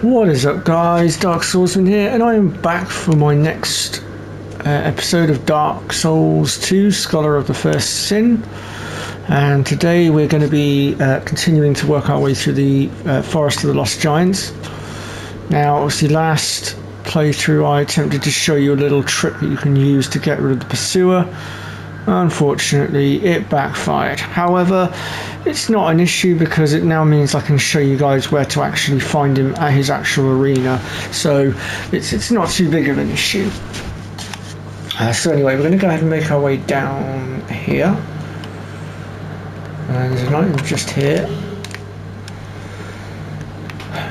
What is up, guys? Dark Soulsman here, and I am back for my next episode of Dark Souls 2, Scholar of the First Sin. And today we're going to be continuing to work our way through the Forest of the Lost Giants. Now, obviously, last playthrough I attempted to show you a little trick that you can use to get rid of the pursuer. Unfortunately, it backfired. However, it's not an issue because it now means I can show you guys where to actually find him at his actual arena. So it's not too big of an issue. So anyway, we're going to go ahead and make our way down here. And there's an item just here.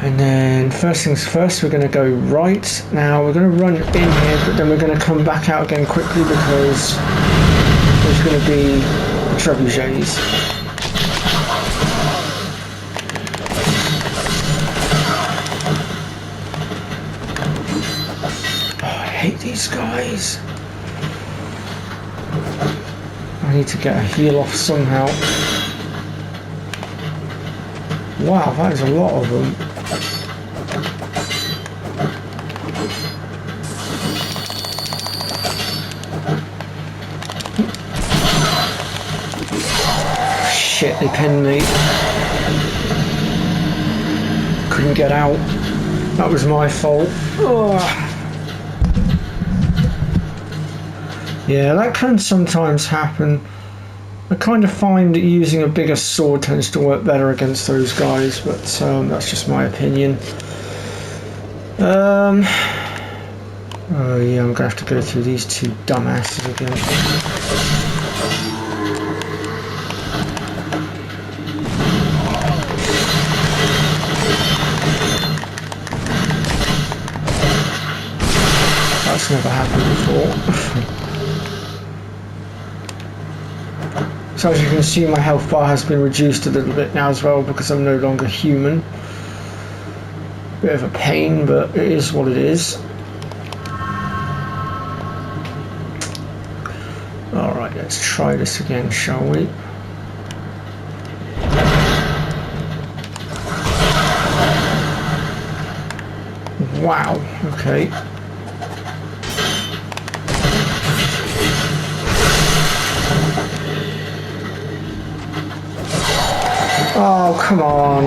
And then first things first, we're going to go right. Now we're going to run in here, but then we're going to come back out again quickly because there's going to be trebuchets. Oh, I hate these guys. I need to get a heal off somehow. Wow, that is a lot of them. Shit, they pinned me. Couldn't get out. That was my fault. Ugh. Yeah, that can sometimes happen. I kind of find that using a bigger sword tends to work better against those guys, but that's just my opinion. Oh yeah, I'm gonna have to go through these two dumbasses again. That's never happened before. So as you can see, my health bar has been reduced a little bit now as well because I'm no longer human. Bit of a pain, but it is what it is. Alright, let's try this again, shall we? Wow, okay. Oh, come on.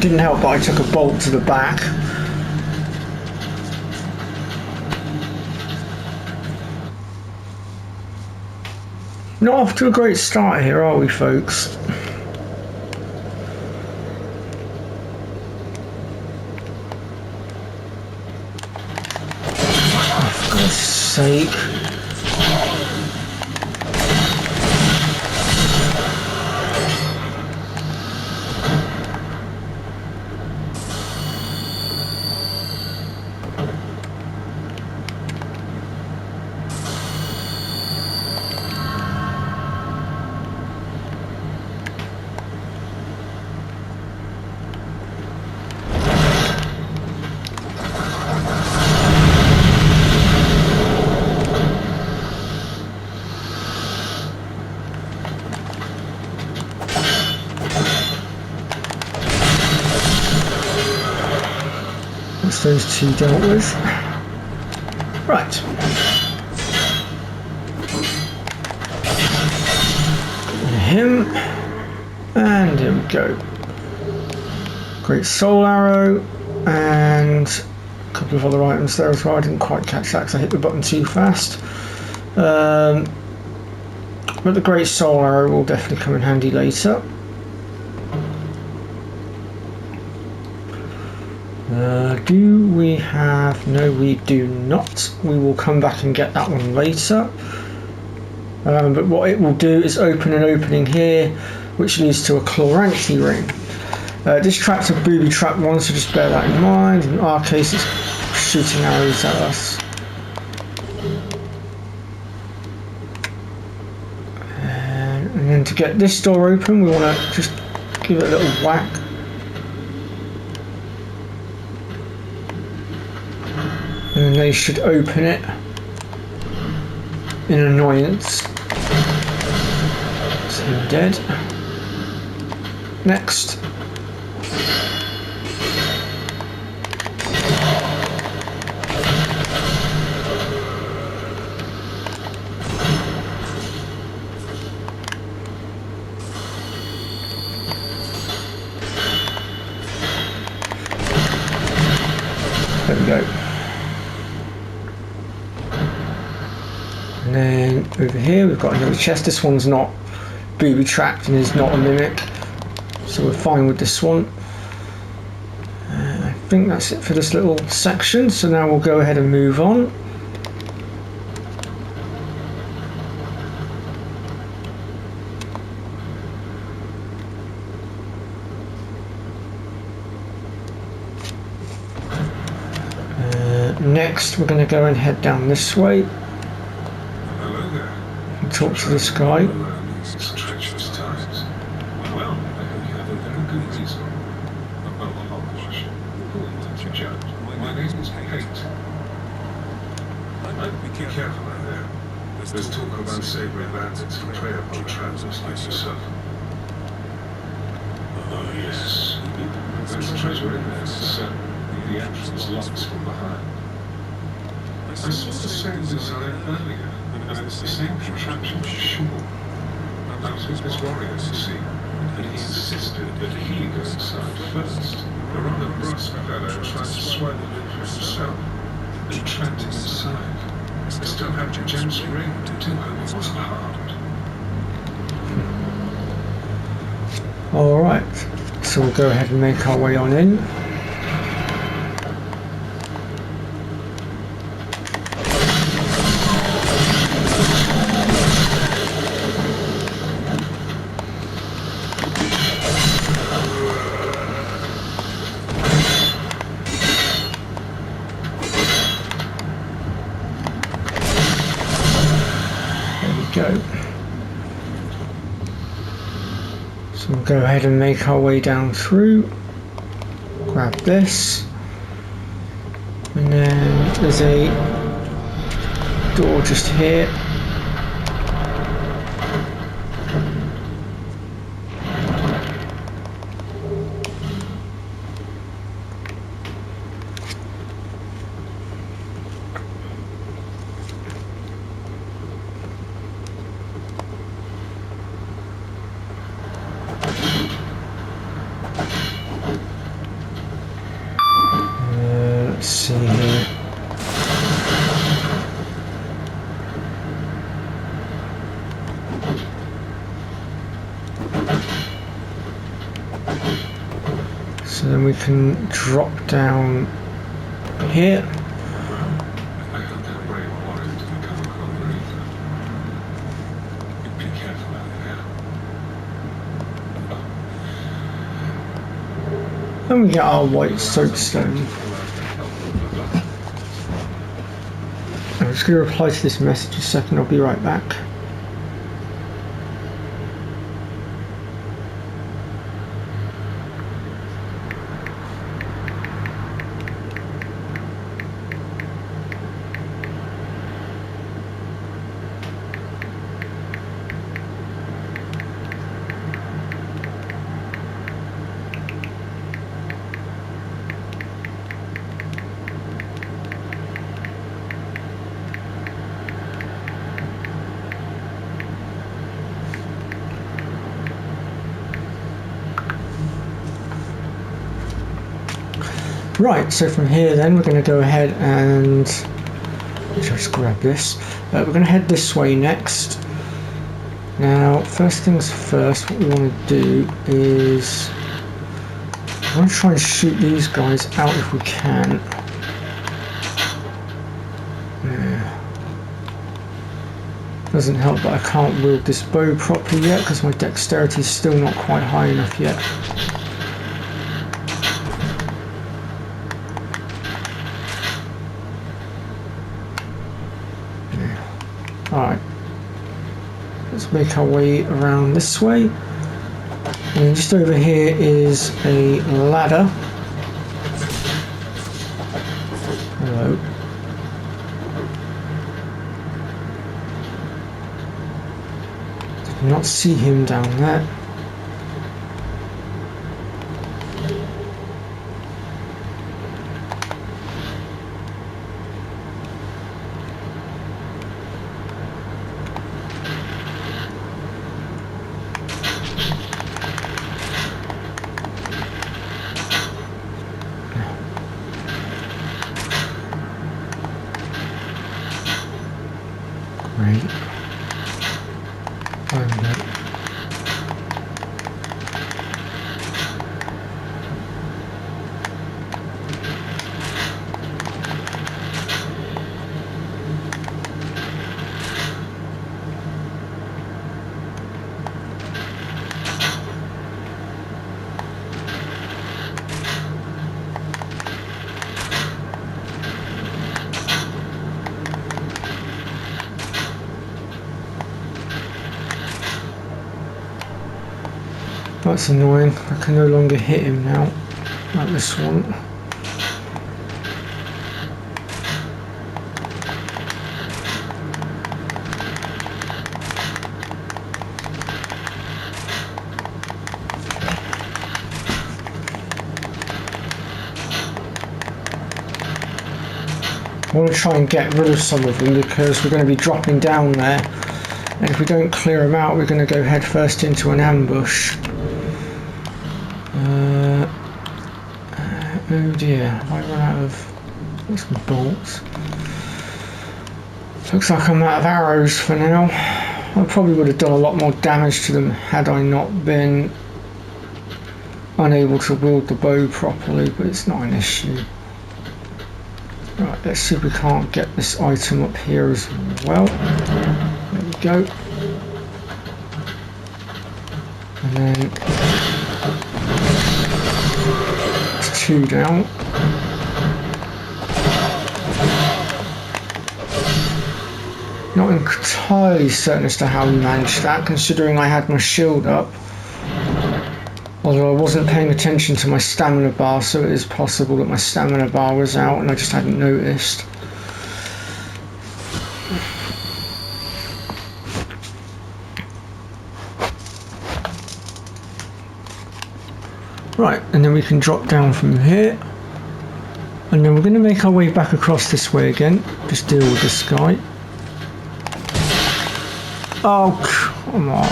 Didn't help that I took a bolt to the back. Not off to a great start here, are we, folks? Oh, for God's sake. Those two dealt with. Right. Him. And here we go. Great soul arrow. And a couple of other items there as well. I didn't quite catch that because I hit the button too fast. But the great soul arrow will definitely come in handy later. Do we have... No, we do not. We will come back and get that one later. But what it will do is open an opening here, which leads to a Chloranthy ring. This trap's a booby trap one, so just bear that in mind. In our case, it's shooting arrows at us. And then to get this door open, we want to just give it a little whack. And they should open it in annoyance. So dead. Next. There we go. And then over here we've got another chest. This one's not booby trapped and is not a mimic, so we're fine with this one. I think that's it for this little section, so now we'll go ahead and move on. Next we're going to go and head down this way and talk to this guy. Treacherous times. Well, I hope you have a very good reason. My name is Hate. Be careful out there. There's talk of unsavory bandits who prey upon travelers like yourself. Oh yes, there's treasure in there, sir. The entrance locks from behind. I saw the same design earlier, and it's the same contraption for sure. I was with this warrior, you see, and he insisted that he go inside first. A rather brusque fellow tried to swallow it for himself, and trapped him inside. I still have the gem's ring, too, hope he wasn't harmed. Alright, so we'll go ahead and make our way on in. Go. So we'll go ahead and make our way down through, grab this, and then there's a door just here. Let's see here. So then we can drop down here. I hope that brave warrior didn't come along either. Be careful out there. And we get our white soapstone. I'm just going to reply to this message a second, I'll be right back. Right, so from here then we're going to go ahead and just grab this. We're going to head this way next. Now, first things first, what we want to do is I want to try and shoot these guys out if we can. Yeah. Doesn't help that I can't wield this bow properly yet because my dexterity is still not quite high enough yet. Alright, let's make our way around this way, and just over here is a ladder. Hello. Did not see him down there. That's annoying. I can no longer hit him now, like this one. I want to try and get rid of some of them because we're going to be dropping down there, and if we don't clear them out we're going to go head first into an ambush. Oh dear, I run out of some bolts. Looks like I'm out of arrows for now. I probably would have done a lot more damage to them had I not been unable to wield the bow properly, but it's not an issue. Right, let's see if we can't get this item up here as well. There we go. And then it's 2 down. Not entirely certain as to how we managed that, considering I had my shield up. Although I wasn't paying attention to my stamina bar, so it is possible that my stamina bar was out and I just hadn't noticed. Right, and then we can drop down from here. And then we're going to make our way back across this way again. Just deal with this guy. Oh, come on.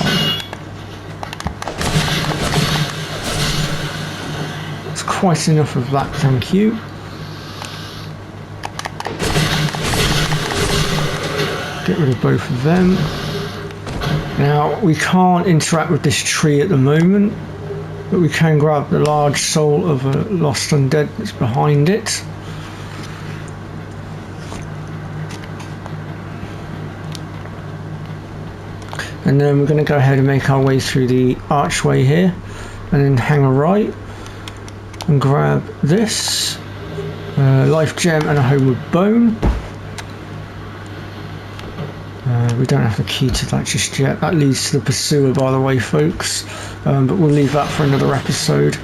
That's quite enough of that, thank you. Get rid of both of them. Now, we can't interact with this tree at the moment, but we can grab the large soul of a lost undead that's behind it. And then we're going to go ahead and make our way through the archway here, and then hang a right and grab this life gem and a homeward bone. We don't have the key to that just yet. That leads to the pursuer, by the way, folks, but we'll leave that for another episode.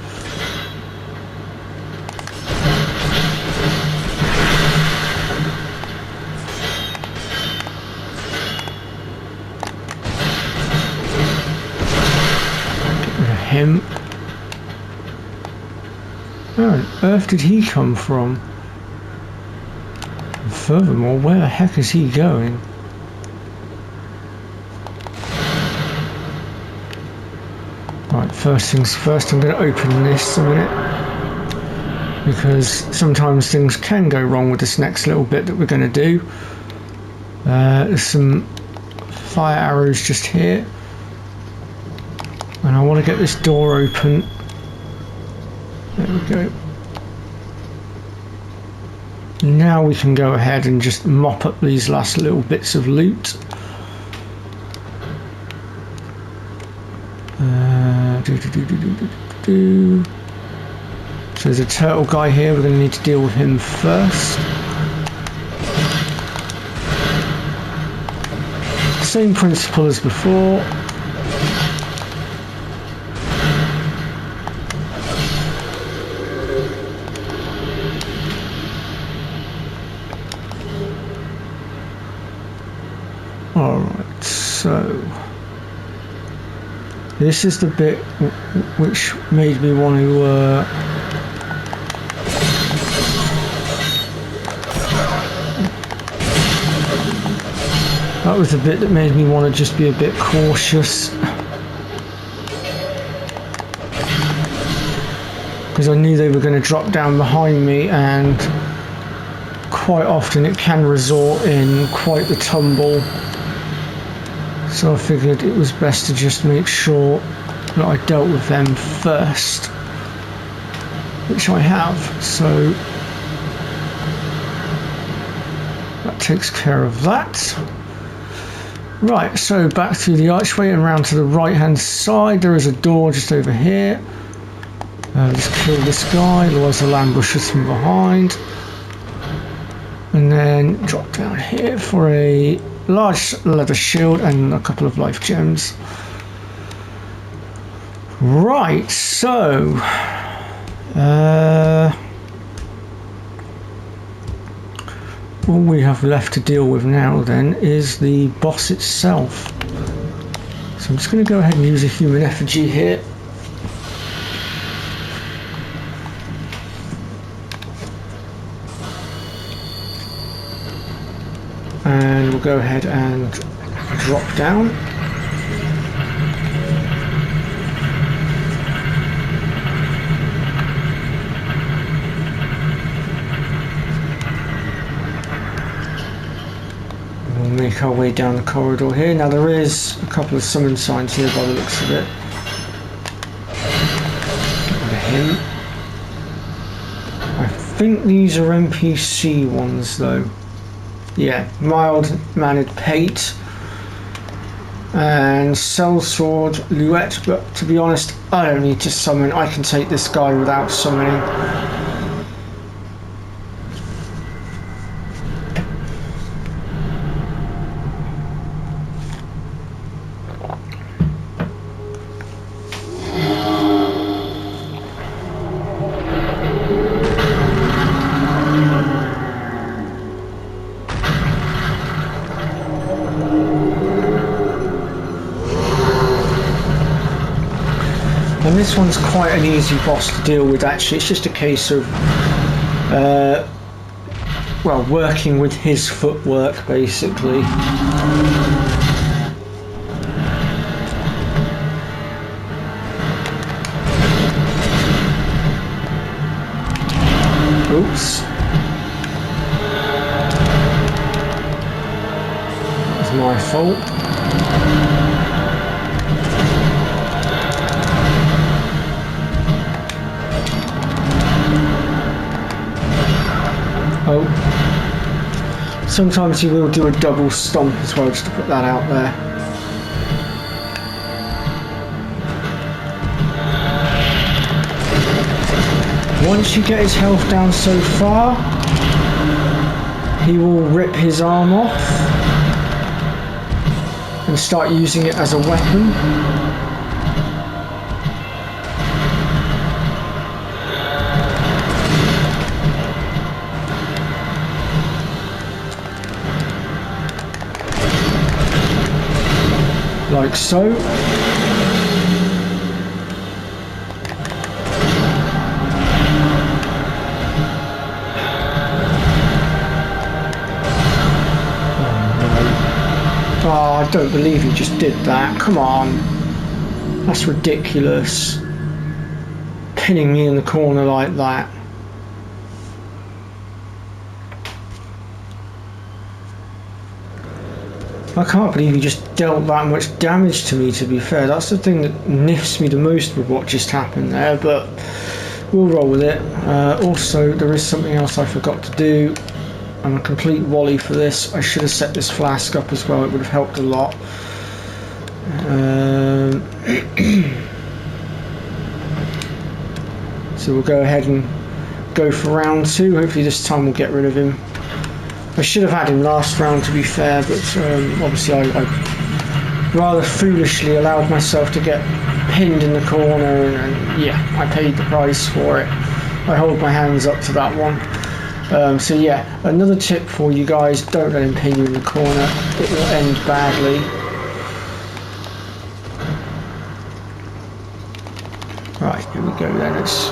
Him. Where on earth did he come from? And furthermore, where the heck is he going? Right, first things first, I'm going to open this a minute, because sometimes things can go wrong with this next little bit that we're going to do. There's some fire arrows just here. And I want to get this door open. There we go. Now we can go ahead and just mop up these last little bits of loot. So there's a turtle guy here, we're going to need to deal with him first. Same principle as before. Alright, so this is the bit which made me want to that was the bit that made me want to just be a bit cautious, because I knew they were going to drop down behind me, and quite often it can result in quite the tumble. So I figured it was best to just make sure that I dealt with them first, which I have, so that takes care of that. Right, so back through the archway and round to the right hand side. There is a door just over here. Just kill this guy, otherwise they'll ambush us from behind. And then drop down here for a large leather shield and a couple of life gems. Right, so all we have left to deal with now then is the boss itself. So I'm just going to go ahead and use a human effigy here. And we'll go ahead and drop down. We'll make our way down the corridor here. Now there is a couple of summon signs here by the looks of it. And a hint. I think these are NPC ones though. Yeah, mild-mannered pate and sellsword Luette, but to be honest, I don't need to summon. I can take this guy without summoning. And this one's quite an easy boss to deal with actually. It's just a case of well, working with his footwork basically. Oops. That's my fault. Oh, sometimes he will do a double stomp as well, just to put that out there. Once you get his health down so far, he will rip his arm off and start using it as a weapon. Like so. Oh, I don't believe he just did that. Come on. That's ridiculous. Pinning me in the corner like that. I can't believe he just dealt that much damage to me, to be fair. That's the thing that niffs me the most with what just happened there, but we'll roll with it. Also, there is something else I forgot to do. I'm a complete wally for this. I should have set this flask up as well. It would have helped a lot. So we'll go ahead and go for round 2. Hopefully this time we'll get rid of him. I should have had him last round, to be fair, but obviously I rather foolishly allowed myself to get pinned in the corner, and yeah, I paid the price for it. I hold my hands up to that one. So yeah, another tip for you guys, don't let him pin you in the corner. It will end badly. Right, here we go then. Let's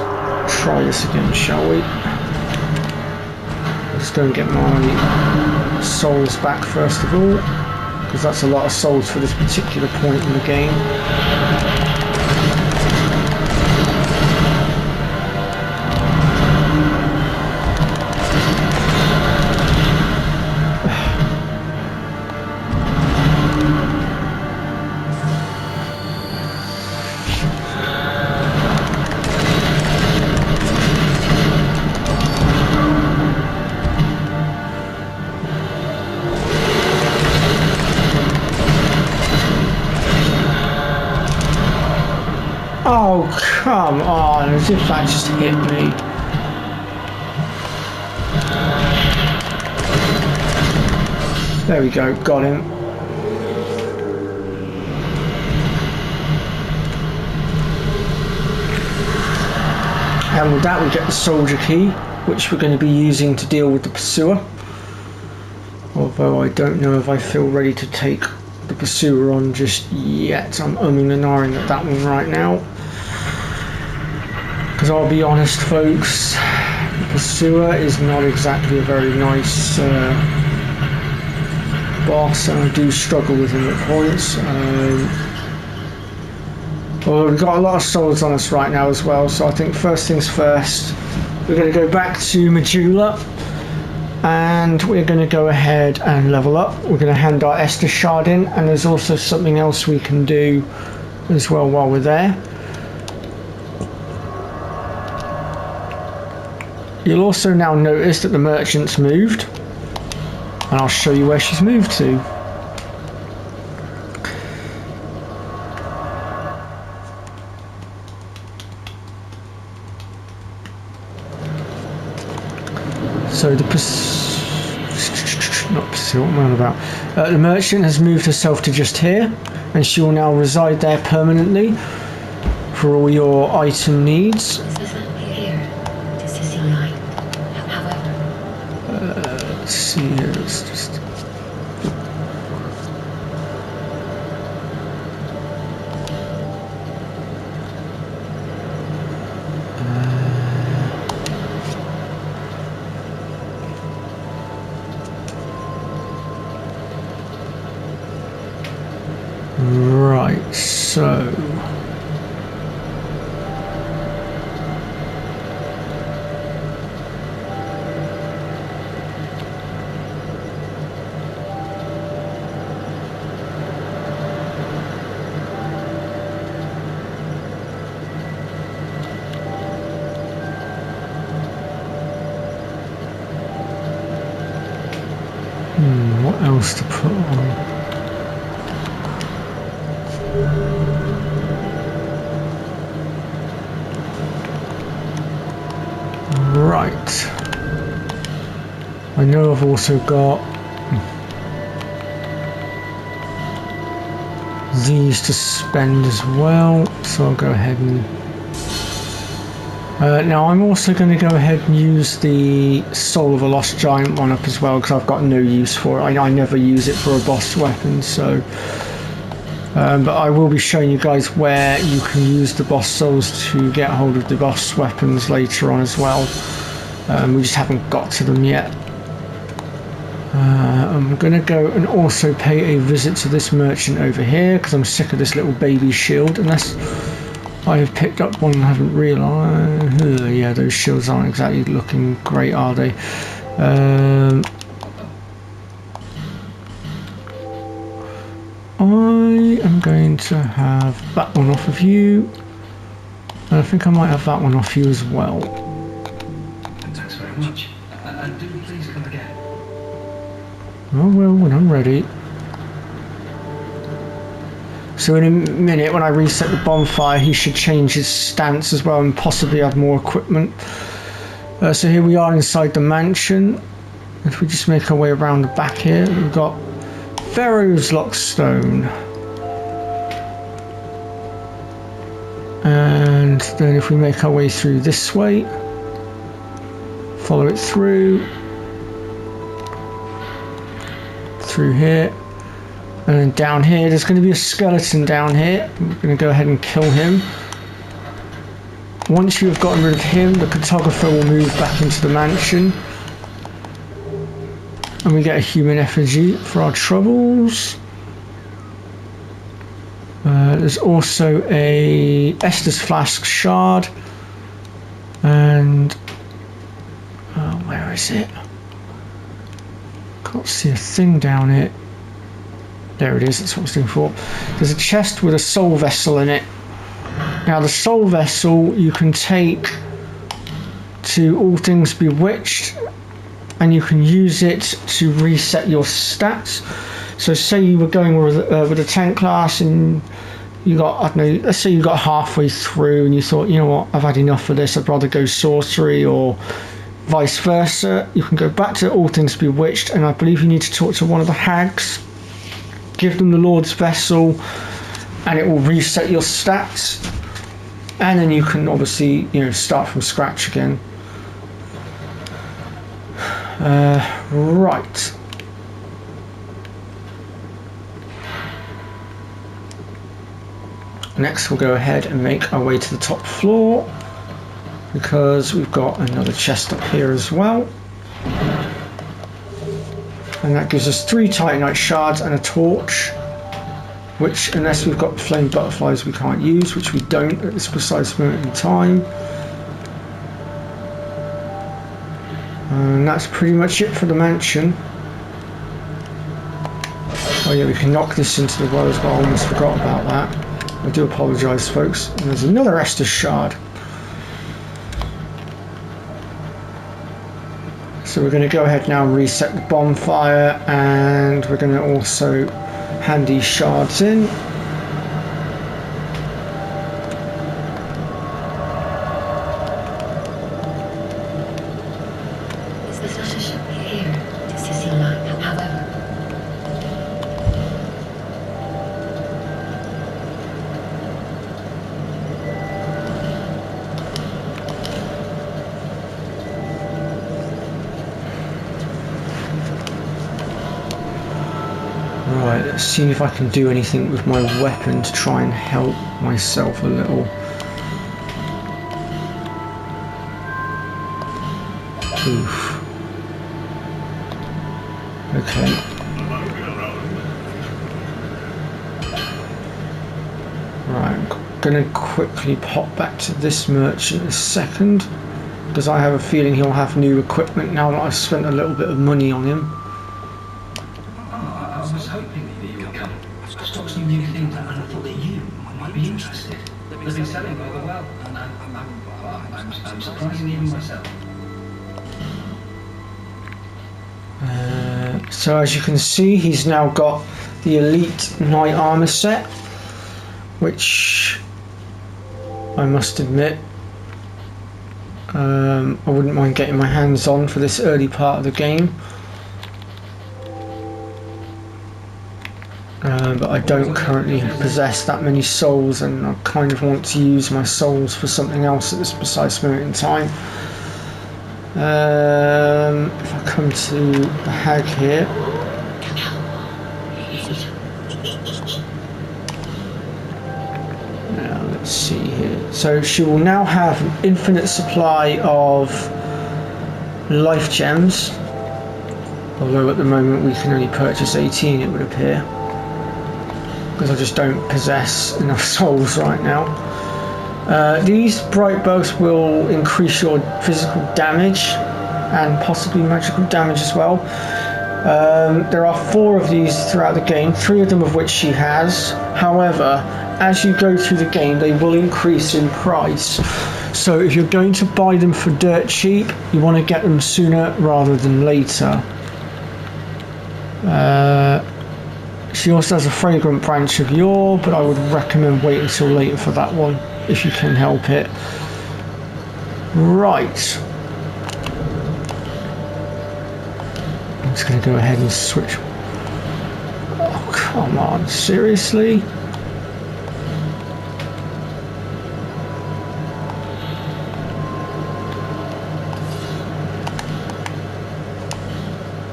try this again, shall we? Let's go and get my souls back first of all, because that's a lot of souls for this particular point in the game. Oh, come on, as if that just hit me. There we go, got him. And with that we get the soldier key, which we're going to be using to deal with the pursuer. Although I don't know if I feel ready to take the pursuer on just yet. I'm umming and ahhing at that one right now. Because I'll be honest folks, the pursuer is not exactly a very nice boss, and I do struggle with him at points. Well, we've got a lot of souls on us right now as well, so I think first things first, we're going to go back to Medulla and we're going to go ahead and level up. We're going to hand our Estus shard in, and there's also something else we can do as well while we're there. You'll also now notice that the merchant's moved, and I'll show you where she's moved to. So the the merchant has moved herself to just here, and she will now reside there permanently for all your item needs. Let's see here. Let's just. Right, so what else to put on? Right. I know I've also got these to spend as well, so I'll go ahead and now I'm also going to go ahead and use the Soul of a Lost Giant one up as well, because I've got no use for it. I never use it for a boss weapon, so but I will be showing you guys where you can use the boss souls to get hold of the boss weapons later on as well. We just haven't got to them yet. I'm going to go and also pay a visit to this merchant over here, because I'm sick of this little baby shield, unless I have picked up one and haven't realised. Yeah, those shields aren't exactly looking great, are they? I am going to have that one off of you, and I think I might have that one off you as well. Thanks very much. And do please come again. Oh well, when I'm ready. So in a minute, when I reset the bonfire, he should change his stance as well and possibly have more equipment. So here we are inside the mansion. If we just make our way around the back here, we've got Pharaoh's Lockstone. And then if we make our way through this way, follow it through here, and then down here there's going to be a skeleton down here. We're going to go ahead and kill him. Once you have gotten rid of him, the cartographer will move back into the mansion, and we get a human effigy for our troubles. There's also a Estus flask shard, and where is it? Can't see a thing down here. There it is, that's what I was looking for. There's a chest with a soul vessel in it. Now the soul vessel you can take to All Things Bewitched, and you can use it to reset your stats. So say you were going with a 10 class and you got, I don't know, let's say you got halfway through and you thought, you know what, I've had enough of this, I'd rather go sorcery, or vice versa. You can go back to All Things Bewitched, and I believe you need to talk to one of the hags, give them the Lord's Vessel, and it will reset your stats. and then you can obviously, start from scratch again. Right. Next we'll go ahead and make our way to the top floor, because we've got another chest up here as well. And that gives us 3 titanite shards and a torch, which, unless we've got flame butterflies, we can't use, which we don't at this precise moment in time. And that's pretty much it for the mansion. Oh yeah, we can knock this into the well as well. I almost forgot about that. I do apologise, folks. And there's another Estus shard. So we're going to go ahead now and reset the bonfire, and we're going to also hand these shards in. There's not a ship here to see light, however. Right, let's see if I can do anything with my weapon to try and help myself a little. Oof. Okay. Right, I'm gonna quickly pop back to this merchant in a second, because I have a feeling he'll have new equipment now that I've spent a little bit of money on him. I was hoping that you would come. Stock some new things, and I thought that you might be interested. They've been selling rather well, and I'm surprised even myself. So as you can see, he's now got the elite knight armor set, which I must admit I wouldn't mind getting my hands on for this early part of the game. But I don't currently possess that many souls, and I kind of want to use my souls for something else at this precise moment in time. If I come to the hag here, now let's see here. So she will now have an infinite supply of life gems, although at the moment we can only purchase 18, it would appear, because I just don't possess enough souls right now. These bright bugs will increase your physical damage and possibly magical damage as well. There are 4 of these throughout the game, 3 of them of which she has. However, as you go through the game, they will increase in price. So if you're going to buy them for dirt cheap, you want to get them sooner rather than later. She also has a fragrant branch of yore, but I would recommend waiting until later for that one, if you can help it. Right. I'm just going to go ahead and switch. Oh, come on, seriously?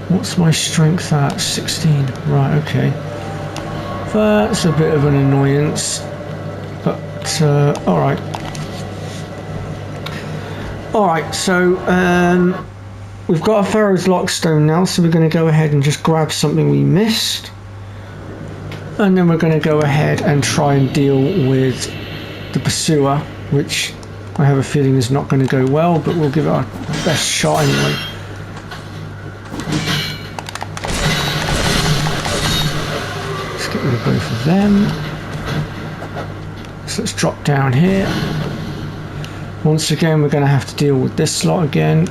What's my strength at? 16. Right, okay. That's a bit of an annoyance. But, alright. Alright, so, we've got a Pharaoh's Lockstone now, so we're going to go ahead and just grab something we missed. And then we're going to go ahead and try and deal with the Pursuer, which I have a feeling is not going to go well, but we'll give it our best shot anyway. Get rid of both of them. So let's drop down here. Once again, we're going to have to deal with this slot again.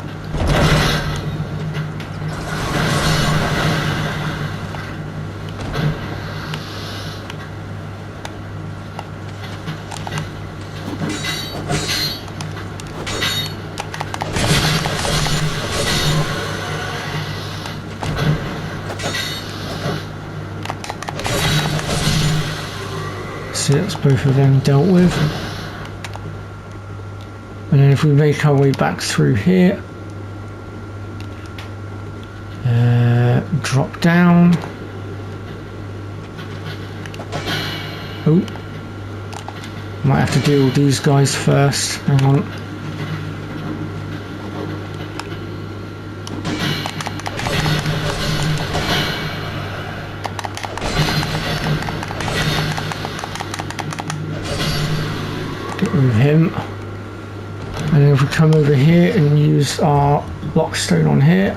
That's both of them dealt with. And then if we make our way back through here, drop down. Oh, might have to deal with these guys first. Hang on. Get rid of him. And then if we come over here and use our lockstone on here,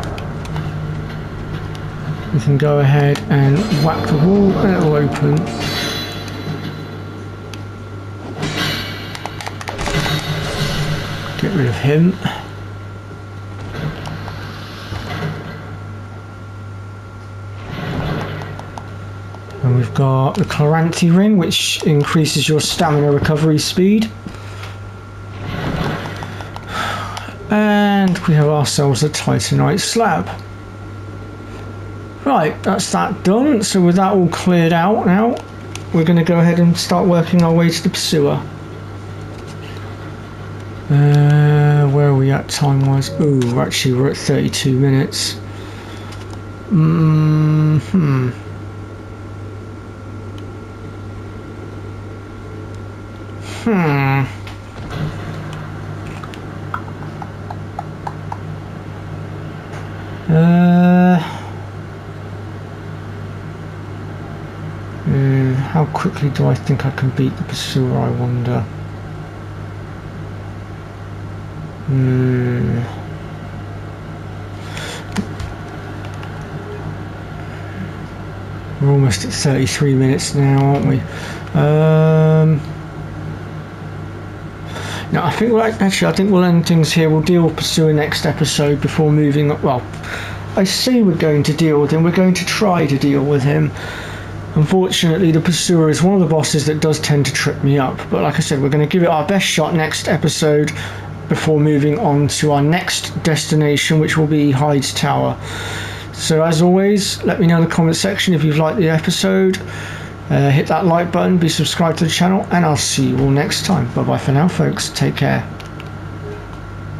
we can go ahead and whack the wall and it will open. Get rid of him. And we've got the Cloranti ring, which increases your stamina recovery speed. And we have ourselves a Titanite slab. Right, that's that done. So with that all cleared out now, we're going to go ahead and start working our way to the pursuer. Where are we at time-wise? Oh, actually we're at 32 minutes. How quickly do I think I can beat the pursuer, I wonder? We're almost at 33 minutes now, aren't we? No, I think I think we'll end things here. We'll deal with Pursuer next episode before moving. Well, I say we're going to deal with him. We're going to try to deal with him. Unfortunately, the Pursuer is one of the bosses that does tend to trip me up. But like I said, we're going to give it our best shot next episode before moving on to our next destination, which will be Hyde's Tower. So as always, let me know in the comment section if you've liked the episode. Hit that like button, be subscribed to the channel, and I'll see you all next time. Bye bye for now, folks. Take care.